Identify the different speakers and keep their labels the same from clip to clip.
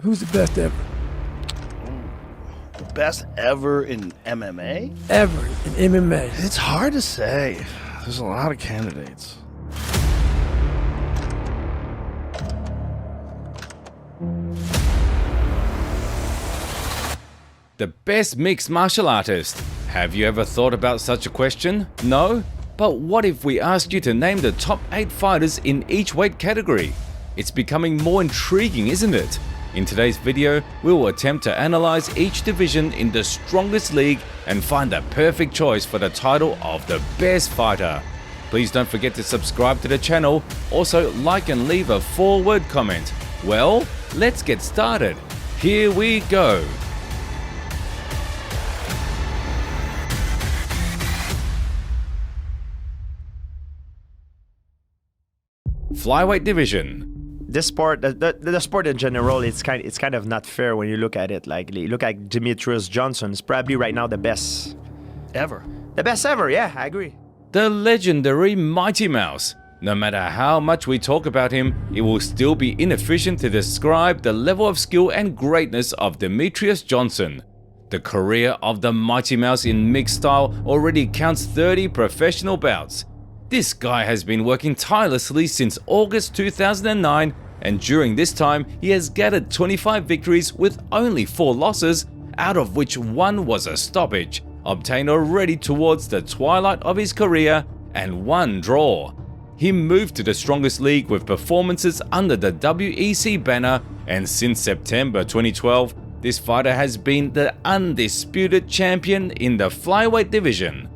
Speaker 1: Who's the best ever?
Speaker 2: The best ever in MMA?
Speaker 1: Ever in MMA.
Speaker 2: It's hard to say. There's a lot of candidates.
Speaker 3: The best mixed martial artist. Have you ever thought about such a question? No? But what if we asked you to name the top 8 fighters in each weight category? It's becoming more intriguing, isn't it? In today's video, we will attempt to analyze each division in the strongest league and find the perfect choice for the title of the best fighter. Please don't forget to subscribe to the channel. Also, like and leave a 4-word comment. Well, let's get started. Here we go. Flyweight Division.
Speaker 4: This sport, the sport in general, it's kind of not fair when you look at it. Like, you look at Demetrius Johnson, is probably right now the best
Speaker 2: Ever.
Speaker 4: The best ever, yeah, I agree.
Speaker 3: The legendary Mighty Mouse. No matter how much we talk about him, it will still be inefficient to describe the level of skill and greatness of Demetrius Johnson. The career of the Mighty Mouse in mixed style already counts 30 professional bouts. This guy has been working tirelessly since August 2009, and during this time he has gathered 25 victories with only 4 losses, out of which 1 was a stoppage, obtained already towards the twilight of his career, and 1 draw. He moved to the strongest league with performances under the WEC banner, and since September 2012, this fighter has been the undisputed champion in the Flyweight Division.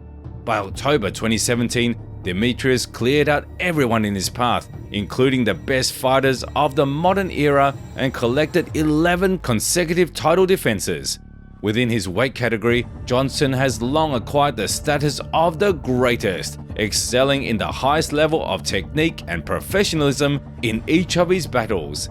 Speaker 3: By October 2017, Demetrius cleared out everyone in his path, including the best fighters of the modern era, and collected 11 consecutive title defenses. Within his weight category, Johnson has long acquired the status of the greatest, excelling in the highest level of technique and professionalism in each of his battles.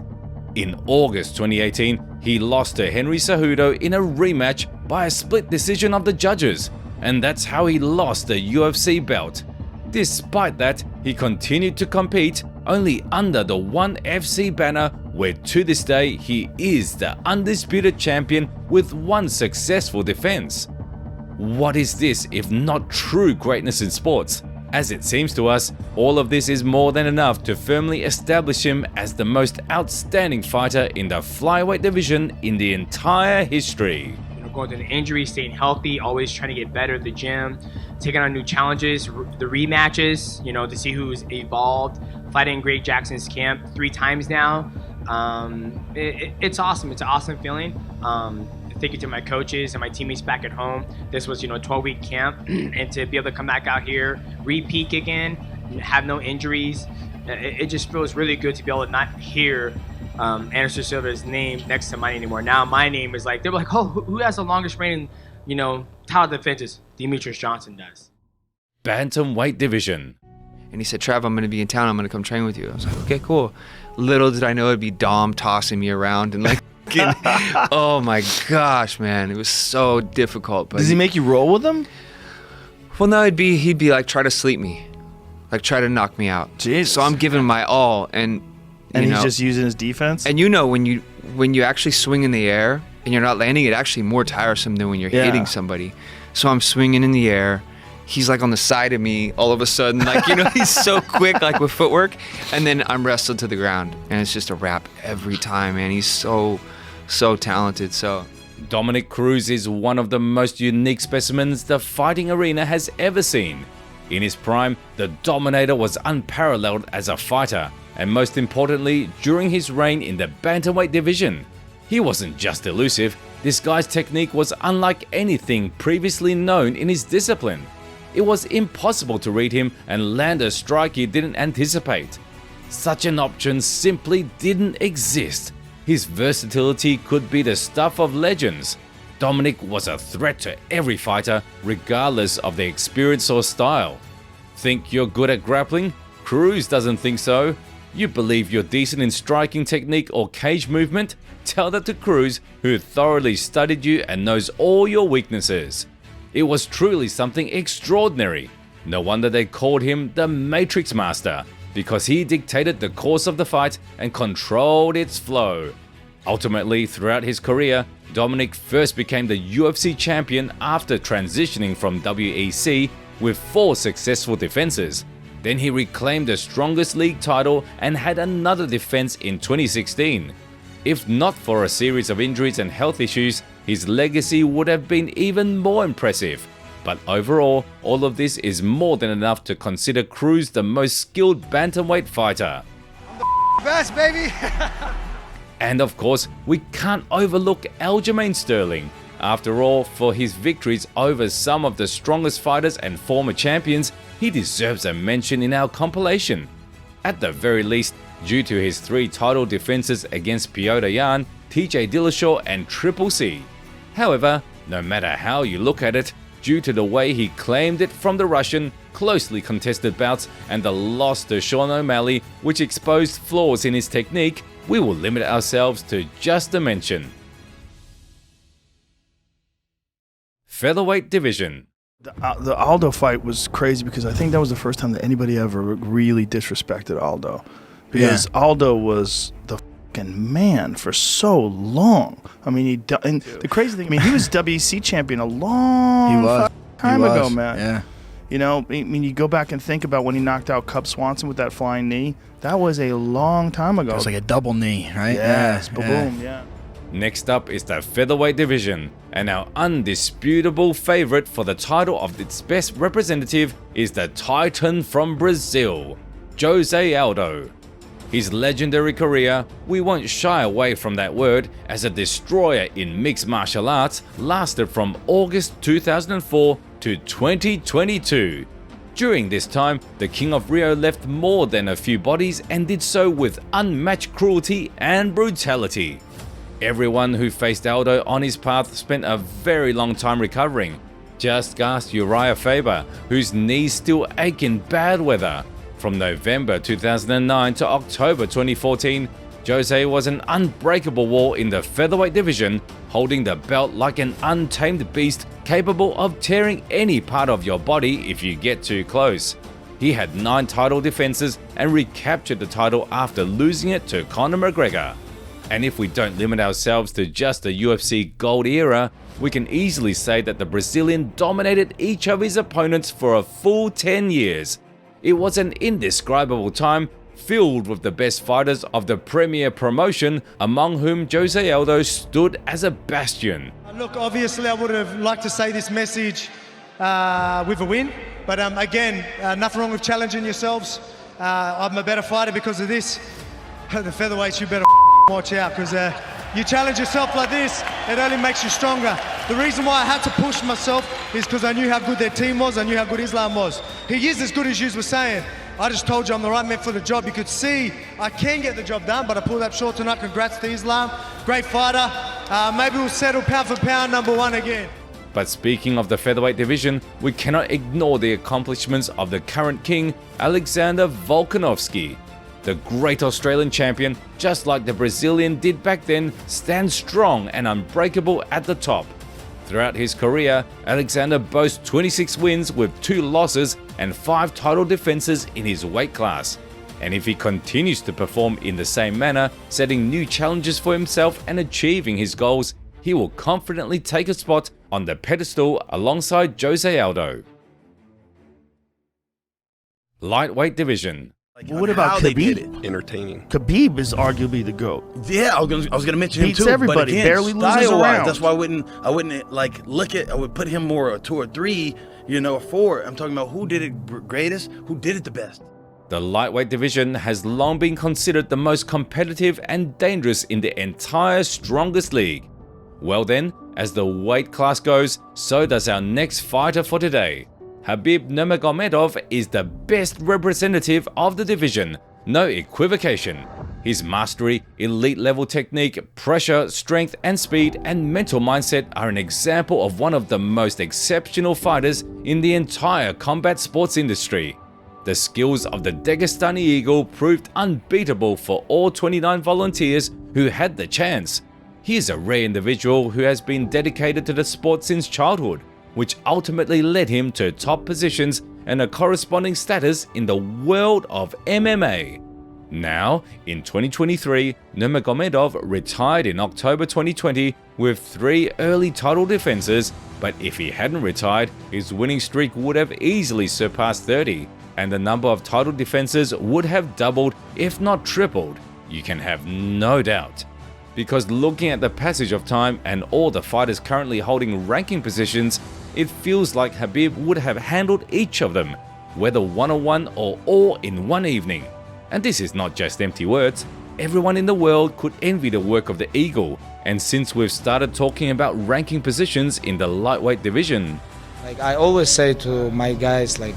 Speaker 3: In August 2018, he lost to Henry Cejudo in a rematch by a split decision of the judges, and that's how he lost the UFC belt. Despite that, he continued to compete only under the ONE FC banner, where to this day he is the undisputed champion with 1 successful defense. What is this if not true greatness in sports? As it seems to us, all of this is more than enough to firmly establish him as the most outstanding fighter in the Flyweight Division in the entire history.
Speaker 5: Going through an injury, staying healthy, always trying to get better at the gym, taking on new challenges, the rematches, to see who's evolved, fighting Greg Jackson's camp 3 times now. It's awesome. It's an awesome feeling. Thank you to my coaches and my teammates back at home. This was, a 12-week camp, and to be able to come back out here, re-peak again, have no injuries, it just feels really good to be able to not hear Anderson Silva's name next to mine anymore. Now my name is like, they're like, oh, who has the longest reigning, title defenses? Demetrius Johnson does.
Speaker 3: Bantamweight Division.
Speaker 6: And he said, Trav, I'm going to be in town. I'm going to come train with you. I was like, okay, cool. Little did I know it'd be Dom tossing me around and like, oh my gosh, man. It was so difficult. But
Speaker 2: Does he make you roll with him?
Speaker 6: Well, no, he'd be like, try to sleep me. Like, try to knock me out.
Speaker 2: Jeez.
Speaker 6: So I'm giving my all. And
Speaker 2: he's just using his defense?
Speaker 6: And when you actually swing in the air and you're not landing, it's actually more tiresome than when you're hitting somebody. So I'm swinging in the air. He's like on the side of me all of a sudden, like, he's so quick, like with footwork. And then I'm wrestled to the ground, and it's just a wrap every time, man. He's so talented. So
Speaker 3: Dominick Cruz is one of the most unique specimens the fighting arena has ever seen. In his prime, the Dominator was unparalleled as a fighter, and most importantly, during his reign in the Bantamweight Division. He wasn't just elusive, this guy's technique was unlike anything previously known in his discipline. It was impossible to read him and land a strike he didn't anticipate. Such an option simply didn't exist. His versatility could be the stuff of legends. Dominick was a threat to every fighter, regardless of their experience or style. Think you're good at grappling? Cruz doesn't think so. You believe you're decent in striking technique or cage movement? Tell that to Cruz, who thoroughly studied you and knows all your weaknesses. It was truly something extraordinary. No wonder they called him the Matrix Master, because he dictated the course of the fight and controlled its flow. Ultimately, throughout his career, Dominic first became the UFC champion after transitioning from WEC with 4 successful defenses. Then he reclaimed the strongest league title and had another defense in 2016. If not for a series of injuries and health issues, his legacy would have been even more impressive. But overall, all of this is more than enough to consider Cruz the most skilled bantamweight fighter.
Speaker 7: I'm the best, baby!
Speaker 3: And of course, we can't overlook Aljamain Sterling. After all, for his victories over some of the strongest fighters and former champions, he deserves a mention in our compilation. At the very least, due to his 3 title defenses against Petr Yan, TJ Dillashaw and Triple C. However, no matter how you look at it, due to the way he claimed it from the Russian, closely contested bouts, and the loss to Sean O'Malley, which exposed flaws in his technique, we will limit ourselves to just a mention. Featherweight Division.
Speaker 2: The Aldo fight was crazy because I think that was the first time that anybody ever really disrespected Aldo. Because Aldo was the fucking man for so long. I mean, and the crazy thing, I mean, he was WEC champion a long time ago, man.
Speaker 7: Yeah.
Speaker 2: You know, I mean, you go back and think about when he knocked out Cub Swanson with that flying knee. That was a long time ago.
Speaker 7: It was like a double knee, right?
Speaker 2: Yes, boom, yeah.
Speaker 3: Next up is the Featherweight Division, and our undisputable favorite for the title of its best representative is the Titan from Brazil, Jose Aldo. His legendary career, we won't shy away from that word, as a destroyer in mixed martial arts, lasted from August 2004 to 2022. During this time, the King of Rio left more than a few bodies and did so with unmatched cruelty and brutality. Everyone who faced Aldo on his path spent a very long time recovering. Just ask Uriah Faber, whose knees still ache in bad weather. From November 2009 to October 2014, Jose was an unbreakable wall in the Featherweight Division, holding the belt like an untamed beast capable of tearing any part of your body if you get too close. He had 9 title defenses and recaptured the title after losing it to Conor McGregor. And if we don't limit ourselves to just the UFC Gold era, we can easily say that the Brazilian dominated each of his opponents for a full 10 years. It was an indescribable time, filled with the best fighters of the premier promotion, among whom Jose Aldo stood as a bastion.
Speaker 8: Look, obviously I would have liked to say this message with a win, but again, nothing wrong with challenging yourselves. I'm a better fighter because of this. The featherweights, you better watch out, because you challenge yourself like this, it only makes you stronger. The reason why I had to push myself is because I knew how good their team was, I knew how good Islam was. He is as good as you were saying. I just told you I'm the right man for the job. You could see I can get the job done, but I pulled up short tonight. Congrats to Islam, great fighter. Maybe we'll settle pound for pound #1 again.
Speaker 3: But speaking of the Featherweight Division, we cannot ignore the accomplishments of the current king, Alexander Volkanovski. The great Australian champion, just like the Brazilian did back then, stands strong and unbreakable at the top. Throughout his career, Alexander boasts 26 wins with 2 losses and 5 title defenses in his weight class. And if he continues to perform in the same manner, setting new challenges for himself and achieving his goals, he will confidently take a spot on the pedestal alongside Jose Aldo. Lightweight Division.
Speaker 2: What about
Speaker 9: how they did
Speaker 2: Khabib?
Speaker 9: it entertaining?
Speaker 2: Khabib is arguably the GOAT.
Speaker 9: Yeah, I was gonna mention him
Speaker 2: Beats
Speaker 9: too.
Speaker 2: everybody,
Speaker 9: but again,
Speaker 2: barely loses
Speaker 9: style-wise,
Speaker 2: around.
Speaker 9: that's why I wouldn't like look at. I would put him more a 2 or 3, or 4. I'm talking about who did it greatest, who did it the best.
Speaker 3: The lightweight division has long been considered the most competitive and dangerous in the entire strongest league. Well then, as the weight class goes, so does our next fighter for today. Khabib Nurmagomedov is the best representative of the division, no equivocation. His mastery, elite level technique, pressure, strength and speed, and mental mindset are an example of one of the most exceptional fighters in the entire combat sports industry. The skills of the Dagestani Eagle proved unbeatable for all 29 volunteers who had the chance. He is a rare individual who has been dedicated to the sport since childhood, which ultimately led him to top positions and a corresponding status in the world of MMA. Now, in 2023, Nurmagomedov retired in October 2020 with 3 early title defenses, but if he hadn't retired, his winning streak would have easily surpassed 30, and the number of title defenses would have doubled, if not tripled. You can have no doubt. Because looking at the passage of time and all the fighters currently holding ranking positions, it feels like Khabib would have handled each of them, whether one-on-one or all in one evening. And this is not just empty words. Everyone in the world could envy the work of the Eagle, and since we've started talking about ranking positions in the lightweight division,
Speaker 10: like I always say to my guys, like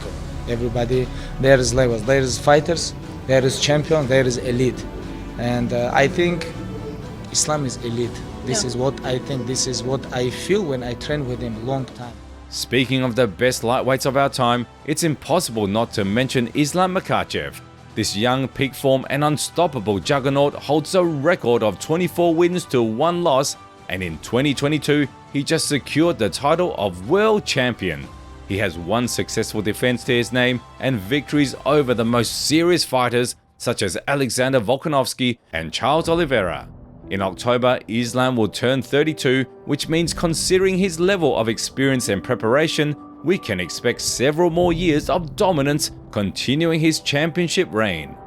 Speaker 10: everybody, there is levels, there is fighters, there is champion, there is elite, and I think Islam is elite. This is what I think, this is what I feel when I train with him long time.
Speaker 3: Speaking of the best lightweights of our time, it's impossible not to mention Islam Makhachev. This young, peak form and unstoppable juggernaut holds a record of 24 wins to 1 loss, and in 2022, he just secured the title of World Champion. He has 1 successful defense to his name and victories over the most serious fighters such as Alexander Volkanovski and Charles Oliveira. In October, Islam will turn 32, which means considering his level of experience and preparation, we can expect several more years of dominance continuing his championship reign.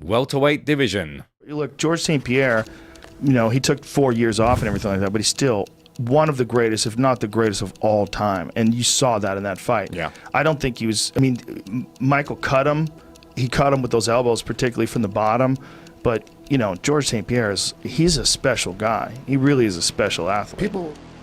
Speaker 3: Welterweight Division.
Speaker 2: Look, George St. Pierre, you know, he took 4 years off and everything like that, but he's still one of the greatest, if not the greatest of all time. And you saw that in that fight.
Speaker 3: Yeah.
Speaker 2: I don't think he was, I mean, Michael cut him. He cut him with those elbows, particularly from the bottom. But, you know, George St. Pierre, he's a special guy. He really is a special athlete.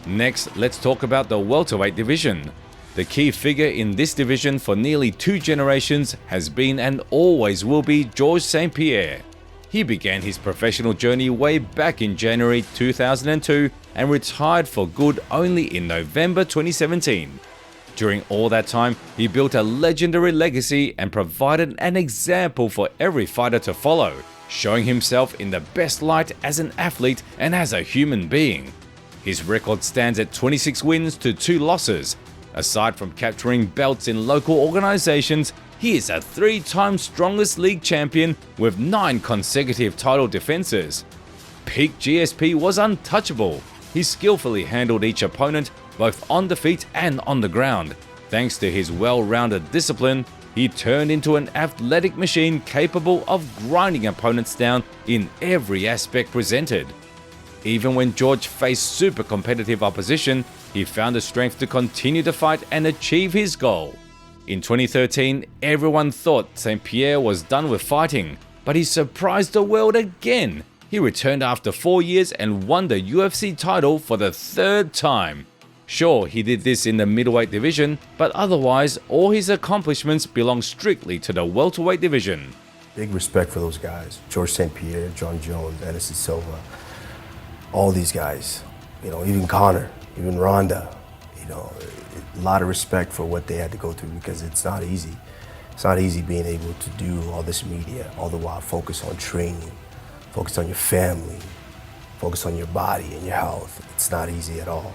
Speaker 3: Next, let's talk about the welterweight division. The key figure in this division for nearly 2 generations has been and always will be George St. Pierre. He began his professional journey way back in January 2002 and retired for good only in November 2017. During all that time, he built a legendary legacy and provided an example for every fighter to follow, showing himself in the best light as an athlete and as a human being. His record stands at 26 wins to 2 losses. Aside from capturing belts in local organizations, he is a 3-time strongest league champion with 9 consecutive title defenses. Peak GSP was untouchable. He skillfully handled each opponent both on the feet and on the ground. Thanks to his well-rounded discipline, he turned into an athletic machine capable of grinding opponents down in every aspect presented. Even when George faced super competitive opposition, he found the strength to continue to fight and achieve his goal. In 2013, everyone thought St. Pierre was done with fighting, but he surprised the world again. He returned after 4 years and won the UFC title for the 3rd time. Sure, he did this in the middleweight division, but otherwise, all his accomplishments belong strictly to the welterweight division.
Speaker 11: Big respect for those guys. George St. Pierre, John Jones, Anderson Silva, all these guys. You know, even Conor, even Ronda. You know, a lot of respect for what they had to go through because it's not easy. It's not easy being able to do all this media, all the while focus on training, focus on your family, focus on your body and your health. It's not easy at all.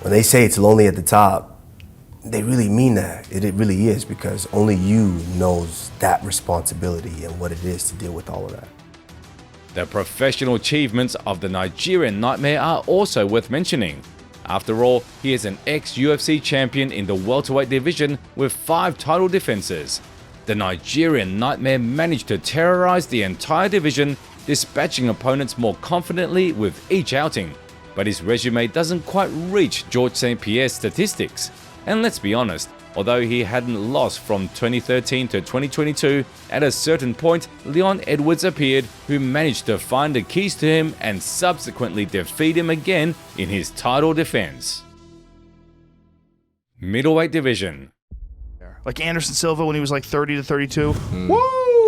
Speaker 11: When they say it's lonely at the top, they really mean that. It really is, because only you knows that responsibility and what it is to deal with all of that.
Speaker 3: The professional achievements of the Nigerian Nightmare are also worth mentioning. After all, he is an ex-UFC champion in the welterweight division with 5 title defenses. The Nigerian Nightmare managed to terrorize the entire division, dispatching opponents more confidently with each outing. But his resume doesn't quite reach George St. Pierre's statistics. And let's be honest, although he hadn't lost from 2013 to 2022, at a certain point, Leon Edwards appeared, who managed to find the keys to him and subsequently defeat him again in his title defense. Middleweight Division.
Speaker 2: Like Anderson Silva when he was like 30 to 32.
Speaker 12: Woo!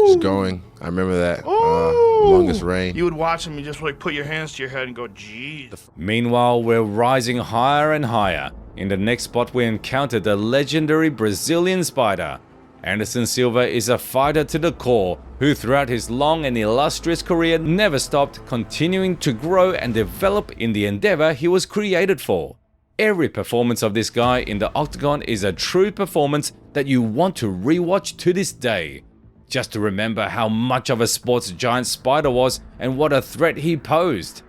Speaker 12: Just going. I remember that. Longest reign.
Speaker 2: You would watch him and just like put your hands to your head and go, geez.
Speaker 3: Meanwhile, we're rising higher and higher. In the next spot, we encounter the legendary Brazilian Spider. Anderson Silva is a fighter to the core, who throughout his long and illustrious career never stopped, continuing to grow and develop in the endeavor he was created for. Every performance of this guy in the octagon is a true performance that you want to rewatch to this day. just to remember how much of a sports giant Spider was and what a threat he posed.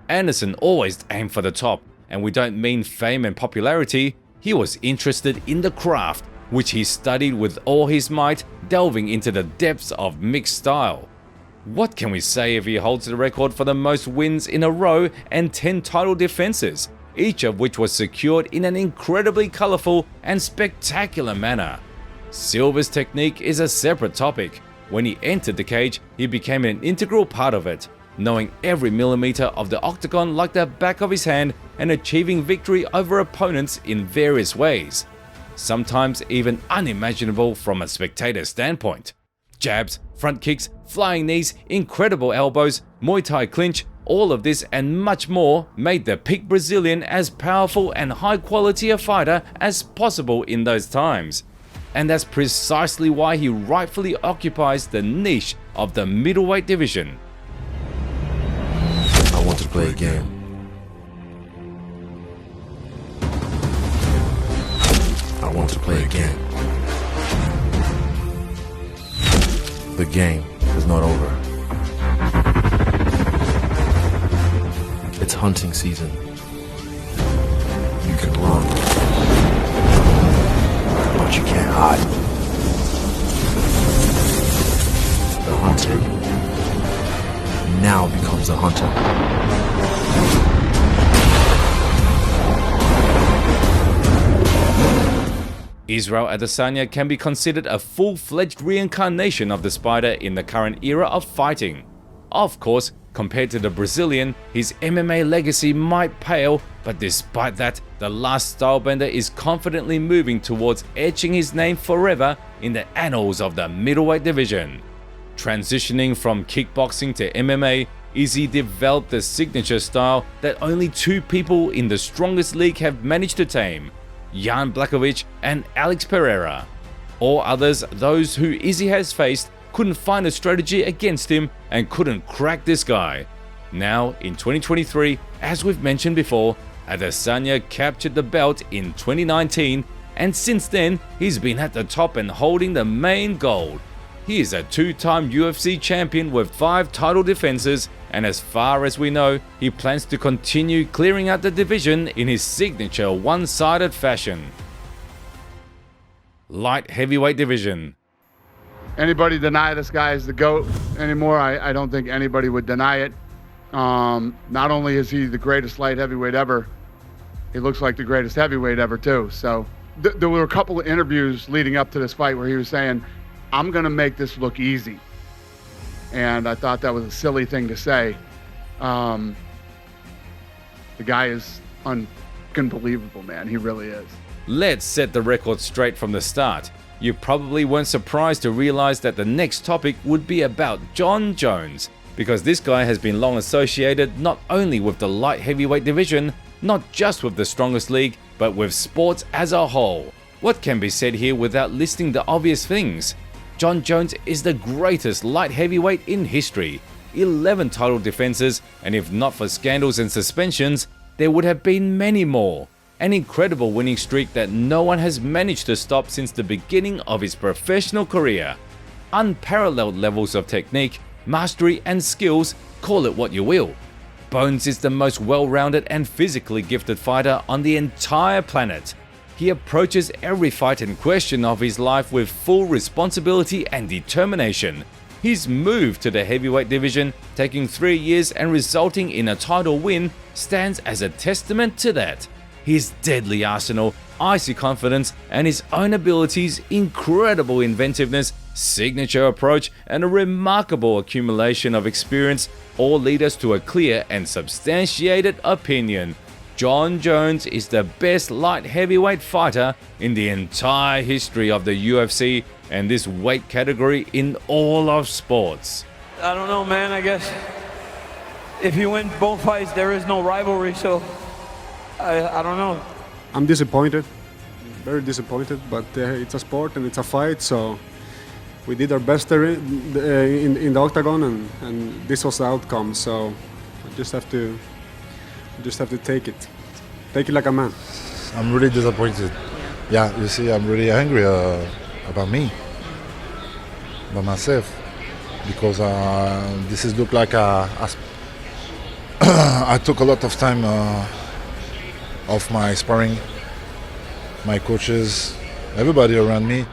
Speaker 3: Anderson always aimed for the top, and we don't mean fame and popularity. He was interested in the craft, which he studied with all his might, delving into the depths of mixed style. What can we say if he holds the record for the most wins in a row and 10 title defenses, each of which was secured in an incredibly colorful and spectacular manner? Silva's technique is a separate topic. When he entered the cage, he became an integral part of it, knowing every millimeter of the octagon like the back of his hand and achieving victory over opponents in various ways, sometimes even unimaginable from a spectator standpoint. Jabs, front kicks, flying knees, incredible elbows, Muay Thai clinch, all of this and much more made the peak Brazilian as powerful and high quality a fighter as possible in those times. And that's precisely why he rightfully occupies the niche of the middleweight division.
Speaker 12: I want to play a game. I want to play a game. The game is not over. It's hunting season. You can run, but you can't hide. The hunter now becomes a hunter.
Speaker 3: Israel Adesanya can be considered a full-fledged reincarnation of the Spider in the current era of fighting. Of course, compared to the Brazilian, his MMA legacy might pale, but despite that, the last stylebender is confidently moving towards etching his name forever in the annals of the middleweight division. Transitioning from kickboxing to MMA, Izzy developed the signature style that only 2 people in the strongest league have managed to tame: Jan Blachowicz and Alex Pereira. All others, those who Izzy has faced, couldn't find a strategy against him and couldn't crack this guy. Now, in 2023, as we've mentioned before, Adesanya captured the belt in 2019, and since then, he's been at the top and holding the main gold. He is a 2-time UFC champion with 5 title defenses, and as far as we know, he plans to continue clearing out the division in his signature one-sided fashion. Light heavyweight division.
Speaker 13: Anybody deny this guy is the GOAT anymore? I don't think anybody would deny it. Not only is he the greatest light heavyweight ever, he looks like the greatest heavyweight ever too. So there were a couple of interviews leading up to this fight where he was saying, I'm gonna make this look easy. And I thought that was a silly thing to say. The guy is unbelievable, man. He really is.
Speaker 3: Let's set the record straight from the start. You probably weren't surprised to realize that the next topic would be about Jon Jones, because this guy has been long associated not only with the light heavyweight division, not just with the strongest league, but with sports as a whole. What can be said here without listing the obvious things? Jon Jones is the greatest light heavyweight in history. 11 title defenses, and if not for scandals and suspensions, there would have been many more. An incredible winning streak that no one has managed to stop since the beginning of his professional career. Unparalleled levels of technique, mastery and skills, call it what you will. Bones is the most well-rounded and physically gifted fighter on the entire planet. He approaches every fight and question of his life with full responsibility and determination. His move to the heavyweight division, taking 3 years and resulting in a title win, stands as a testament to that. His deadly arsenal, icy confidence, and his own abilities, incredible inventiveness, signature approach, and a remarkable accumulation of experience all lead us to a clear and substantiated opinion. Jon Jones is the best light heavyweight fighter in the entire history of the UFC and this weight category in all of sports.
Speaker 14: I don't know, man. I guess if you win both fights, there is no rivalry, so I don't know.
Speaker 15: I'm disappointed, very disappointed, but it's a sport and it's a fight, so we did our best in the octagon, and this was the outcome. So I just have to take it like a man.
Speaker 16: I'm really disappointed. Yeah, you see, I'm really angry about me. by myself because this is look like I took a lot of time off my sparring, my coaches, everybody around me.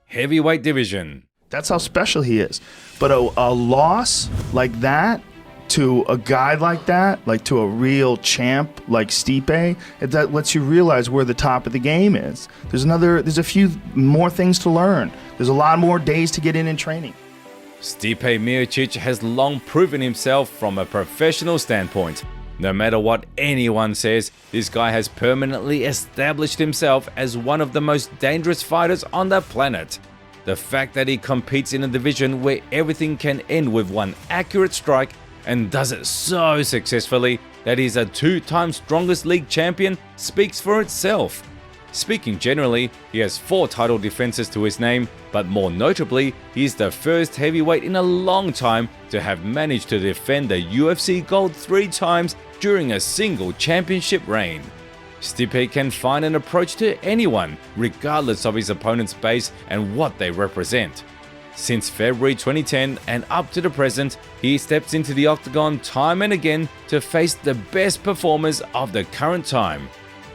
Speaker 3: Heavyweight Division.
Speaker 2: That's how special he is. But a loss like that to a guy like that, like to a real champ like Stipe, that lets you realize where the top of the game is. There's a few more things to learn. There's a lot more days to get in training.
Speaker 3: Stipe Miocic has long proven himself from a professional standpoint. No matter what anyone says, this guy has permanently established himself as one of the most dangerous fighters on the planet. The fact that he competes in a division where everything can end with one accurate strike and does it so successfully that he's a 2-time strongest league champion speaks for itself. Speaking generally, he has 4 title defenses to his name, but more notably, he's the first heavyweight in a long time to have managed to defend the UFC gold 3 times during a single championship reign. Stipe can find an approach to anyone, regardless of his opponent's base and what they represent. Since February 2010 and up to the present, he steps into the octagon time and again to face the best performers of the current time.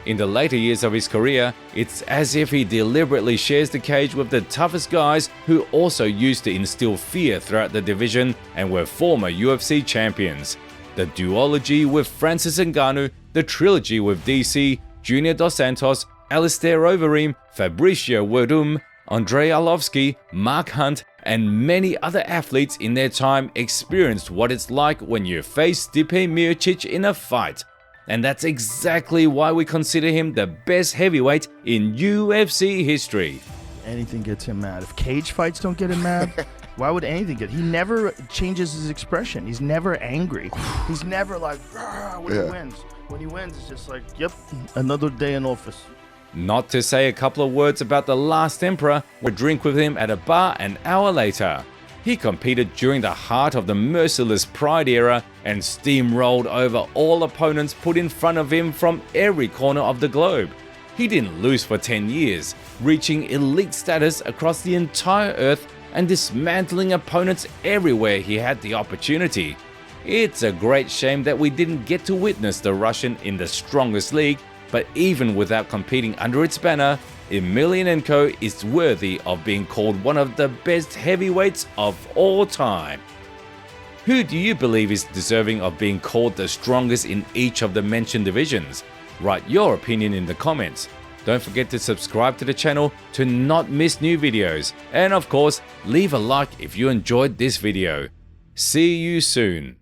Speaker 3: In the later years of his career, it's as if he deliberately shares the cage with the toughest guys who also used to instill fear throughout the division and were former UFC champions. The duology with Francis Ngannou, the trilogy with DC, Junior Dos Santos, Alistair Overeem, Fabricio Werdum, Andrei Arlovski, Mark Hunt, and many other athletes in their time experienced what it's like when you face Stipe Miocic in a fight. And that's exactly why we consider him the best heavyweight in UFC history.
Speaker 2: Anything gets him mad. If cage fights don't get him mad, why would anything get? He never changes his expression. He's never angry. He's never like when he wins. When he wins, it's just like, yep, another day in office.
Speaker 3: Not to say a couple of words about the last emperor, would drink with him at a bar an hour later. He competed during the heart of the merciless Pride era and steamrolled over all opponents put in front of him from every corner of the globe. He didn't lose for 10 years, reaching elite status across the entire earth and dismantling opponents everywhere he had the opportunity. It's a great shame that we didn't get to witness the Russian in the strongest league, but even without competing under its banner, Emelianenko is worthy of being called one of the best heavyweights of all time. Who do you believe is deserving of being called the strongest in each of the mentioned divisions? Write your opinion in the comments. Don't forget to subscribe to the channel to not miss new videos. And of course, leave a like if you enjoyed this video. See you soon.